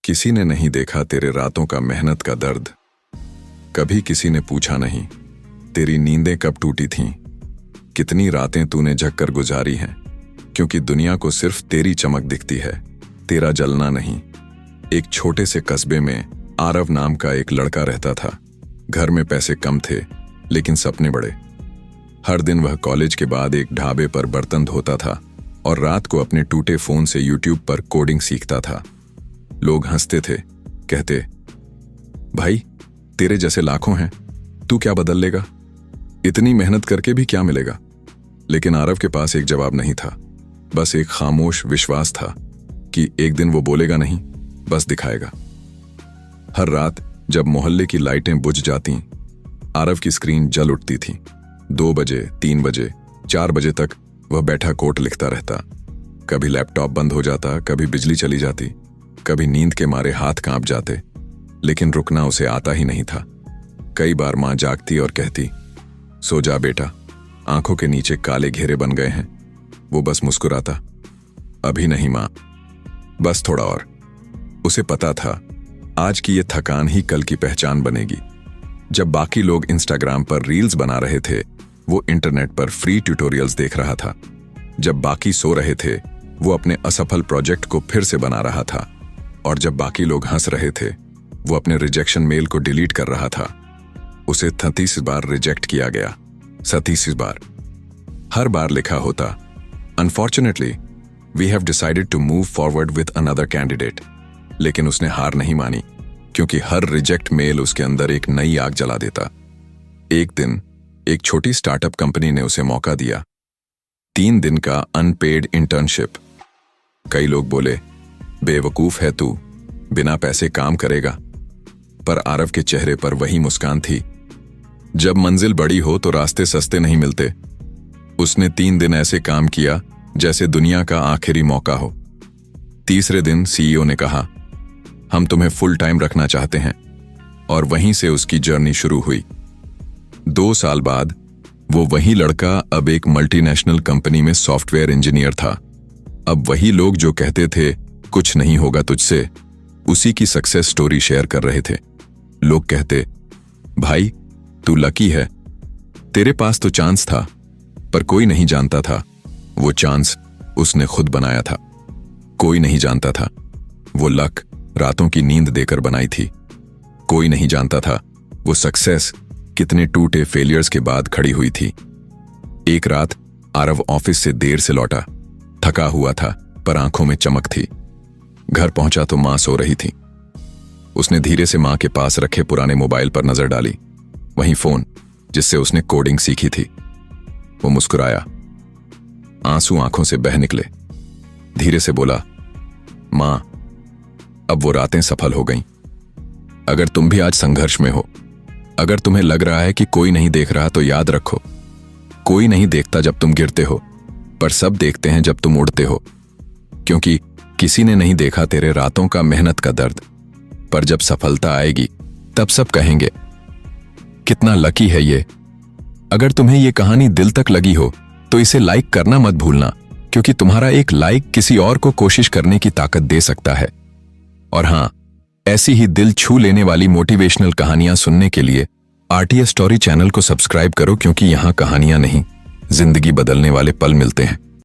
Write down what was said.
किसी ने नहीं देखा तेरे रातों का मेहनत का दर्द। कभी किसी ने पूछा नहीं तेरी नींदें कब टूटी थीं, कितनी रातें तूने झककर गुजारी हैं, क्योंकि दुनिया को सिर्फ तेरी चमक दिखती है, तेरा जलना नहीं। एक छोटे से कस्बे में आरव नाम का एक लड़का रहता था। घर में पैसे कम थे लेकिन सपने बड़े। हर दिन वह कॉलेज के बाद एक ढाबे पर बर्तन धोता था और रात को अपने टूटे फोन से यूट्यूब पर कोडिंग सीखता था। लोग हंसते थे, कहते, भाई तेरे जैसे लाखों हैं, तू क्या बदल लेगा, इतनी मेहनत करके भी क्या मिलेगा। लेकिन आरव के पास एक जवाब नहीं था, बस एक खामोश विश्वास था कि एक दिन वो बोलेगा नहीं, बस दिखाएगा। हर रात जब मोहल्ले की लाइटें बुझ जातीं, आरव की स्क्रीन जल उठती थी। 2 बजे, 3 बजे, 4 बजे तक वह बैठा कोड लिखता रहता। कभी लैपटॉप बंद हो जाता, कभी बिजली चली जाती, कभी नींद के मारे हाथ कांप जाते, लेकिन रुकना उसे आता ही नहीं था। कई बार मां जागती और कहती, सो जा बेटा, आंखों के नीचे काले घेरे बन गए हैं। वो बस मुस्कुराता, अभी नहीं मां, बस थोड़ा और। उसे पता था आज की ये थकान ही कल की पहचान बनेगी। जब बाकी लोग इंस्टाग्राम पर रील्स बना रहे थे, वो इंटरनेट पर फ्री ट्यूटोरियल्स देख रहा था। जब बाकी सो रहे थे, वो अपने असफल प्रोजेक्ट को फिर से बना रहा था। और जब बाकी लोग हंस रहे थे, वो अपने रिजेक्शन मेल को डिलीट कर रहा था। उसे 33 बार रिजेक्ट किया गया, 37 बार। हर बार लिखा होता, unfortunately we have decided to move forward with another candidate. लेकिन उसने हार नहीं मानी, क्योंकि हर रिजेक्ट मेल उसके अंदर एक नई आग जला देता। एक दिन एक छोटी स्टार्टअप कंपनी ने उसे मौका दिया, 3 दिन का अनपेड इंटर्नशिप। कई लोग बोले, बेवकूफ है तू, बिना पैसे काम करेगा। पर आरव के चेहरे पर वही मुस्कान थी। जब मंजिल बड़ी हो तो रास्ते सस्ते नहीं मिलते। उसने 3 दिन ऐसे काम किया जैसे दुनिया का आखिरी मौका हो। तीसरे दिन सीईओ ने कहा, हम तुम्हें फुल टाइम रखना चाहते हैं। और वहीं से उसकी जर्नी शुरू हुई। 2 साल बाद वो वही लड़का अब एक मल्टीनेशनल कंपनी में सॉफ्टवेयर इंजीनियर था। अब वही लोग जो कहते थे कुछ नहीं होगा तुझसे, उसी की सक्सेस स्टोरी शेयर कर रहे थे। लोग कहते, भाई तू लकी है, तेरे पास तो चांस था, पर कोई नहीं जानता था वो चांस उसने खुद बनाया था। कोई नहीं जानता था वो लक रातों की नींद देकर बनाई थी। कोई नहीं जानता था वो सक्सेस कितने टूटे फेलियर्स के बाद खड़ी हुई थी। एक रात आरव ऑफिस से देर से लौटा, थका हुआ था पर आंखों में चमक थी। घर पहुंचा तो मां सो रही थी। उसने धीरे से मां के पास रखे पुराने मोबाइल पर नजर डाली, वही फोन जिससे उसने कोडिंग सीखी थी। वो मुस्कुराया, आंसू आंखों से बह निकले। धीरे से बोला, मां अब वो रातें सफल हो गईं। अगर तुम भी आज संघर्ष में हो, अगर तुम्हें लग रहा है कि कोई नहीं देख रहा, तो याद रखो, कोई नहीं देखता जब तुम गिरते हो, पर सब देखते हैं जब तुम उड़ते हो। क्योंकि किसी ने नहीं देखा तेरे रातों का मेहनत का दर्द, पर जब सफलता आएगी तब सब कहेंगे, कितना लकी है ये। अगर तुम्हें ये कहानी दिल तक लगी हो तो इसे लाइक करना मत भूलना, क्योंकि तुम्हारा एक लाइक किसी और को कोशिश करने की ताकत दे सकता है। और हां, ऐसी ही दिल छू लेने वाली मोटिवेशनल कहानियां सुनने के लिए आरटीएस स्टोरी चैनल को सब्सक्राइब करो, क्योंकि यहां कहानियां नहीं, जिंदगी बदलने वाले पल मिलते हैं।